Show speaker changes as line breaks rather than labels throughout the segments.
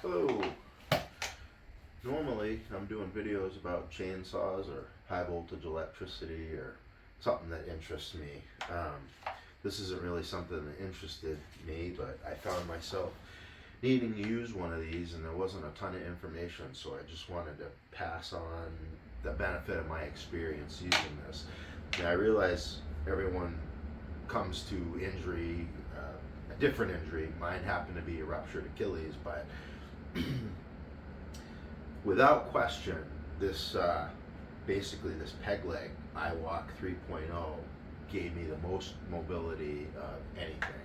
Oh, normally I'm doing videos about chainsaws or high voltage electricity or something that interests me. This isn't really something that interested me, but I found myself needing to use one of these and there wasn't a ton of information, so I just wanted to pass on the benefit of my experience using this. And I realize everyone comes to injury, a different injury. Mine happened to be a ruptured Achilles, but without question, this basically this peg leg iWalk 3.0 gave me the most mobility of anything.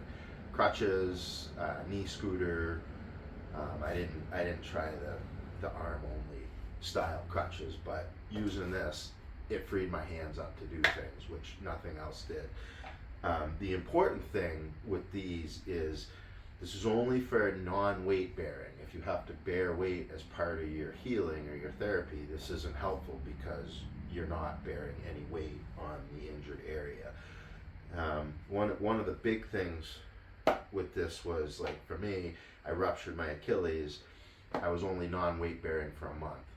Crutches, knee scooter. I didn't try the arm only style crutches, but using this, it freed my hands up to do things which nothing else did. The important thing with these is this is only for non-weight bearing. If you have to bear weight as part of your healing or your therapy, this isn't helpful because you're not bearing any weight on the injured area. One of the big things with this was, like, for me, I ruptured my Achilles. I was only non-weight bearing for a month,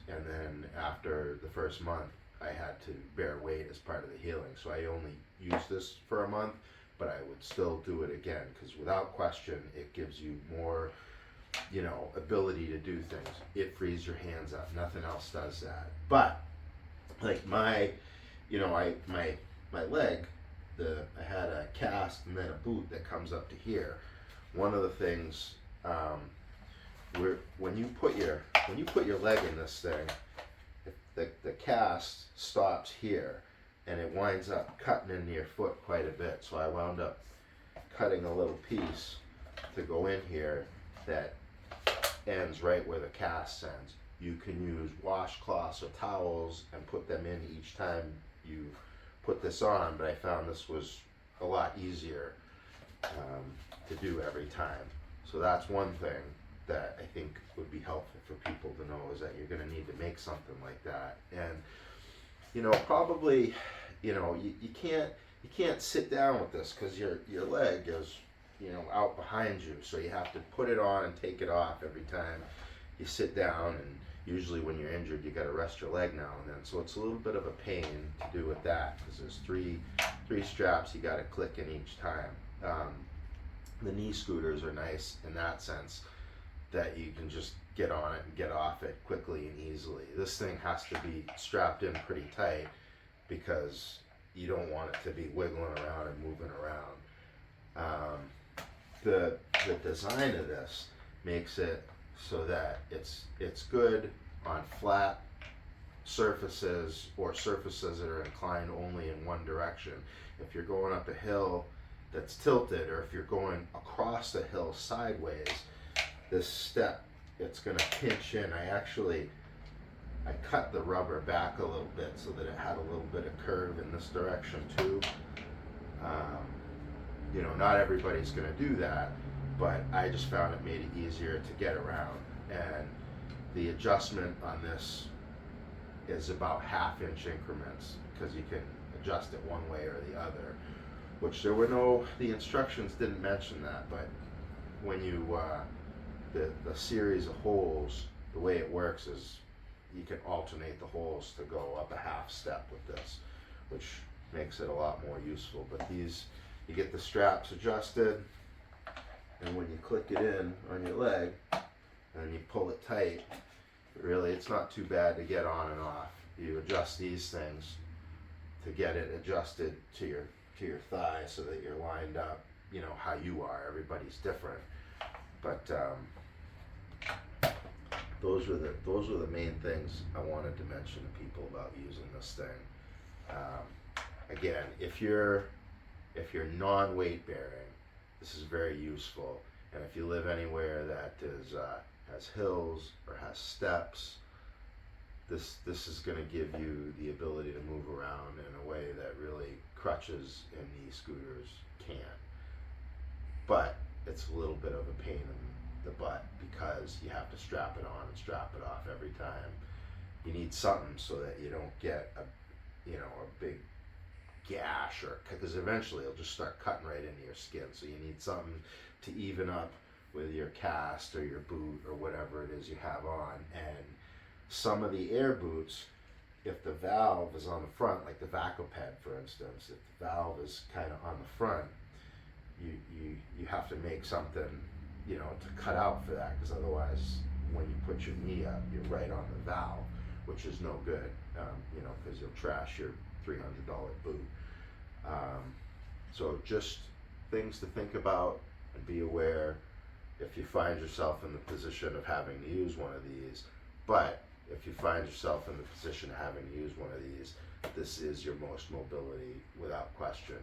and then after the first month I had to bear weight as part of the healing, so I only used this for a month, but I would still do it again because without question it gives you more, ability to do things. It frees your hands up. Nothing else does that. But like my leg, I had a cast and then a boot that comes up to here. One of the things, when you put your leg in this thing, the cast stops here and it winds up cutting into your foot quite a bit. So I wound up cutting a little piece to go in here that ends right where the cast ends. You can use washcloths or towels and put them in each time you put this on, but I found this was a lot easier to do every time. So that's one thing that I think would be helpful for people to know, is that you're going to need to make something like that. And probably, you can't sit down with this because your leg is out behind you, so you have to put it on and take it off every time you sit down. And usually when you're injured, you got to rest your leg now and then, so it's a little bit of a pain to do with that because there's three straps you got to click in each time. The knee scooters are nice in that sense that you can just get on it and get off it quickly and easily. This thing has to be strapped in pretty tight because you don't want it to be wiggling around and moving around. The design of this makes it so that it's good on flat surfaces or surfaces that are inclined only in one direction. If you're going up a hill that's tilted, or if you're going across the hill sideways, this step, it's going to pinch in. I cut the rubber back a little bit so that it had a little bit of curve in this direction too. Not everybody's going to do that, but I just found it made it easier to get around. And the adjustment on this is about half-inch increments because you can adjust it one way or the other, which the instructions didn't mention that, but when you, the series of holes, the way it works is you can alternate the holes to go up a half step with this, which makes it a lot more useful. But these, you get the straps adjusted, and when you click it in on your leg and you pull it tight, really it's not too bad to get on and off. You adjust these things to get it adjusted to your thigh so that you're lined up, how you are. Everybody's different, but those were the main things I wanted to mention to people about using this thing. Again, if you're non-weight bearing, this is very useful. And if you live anywhere that has hills or has steps, this is going to give you the ability to move around in a way that really crutches and knee scooters can't. But it's a little bit of a pain in the butt because you have to strap it on and strap it off every time. You need something so that you don't get a big gash, or because eventually it'll just start cutting right into your skin. So you need something to even up with your cast or your boot or whatever it is you have on. And some of the air boots, if the valve is on the front, like the Vacoped for instance, if the valve is kind of on the front, you have to make something, you know, to cut out for that, because otherwise when you put your knee up, you're right on the valve, which is no good, you know, because you'll trash your $300 boot. So just things to think about and be aware if you find yourself in the position of having to use one of these. But if you find yourself in the position of having to use one of these, this is your most mobility without question.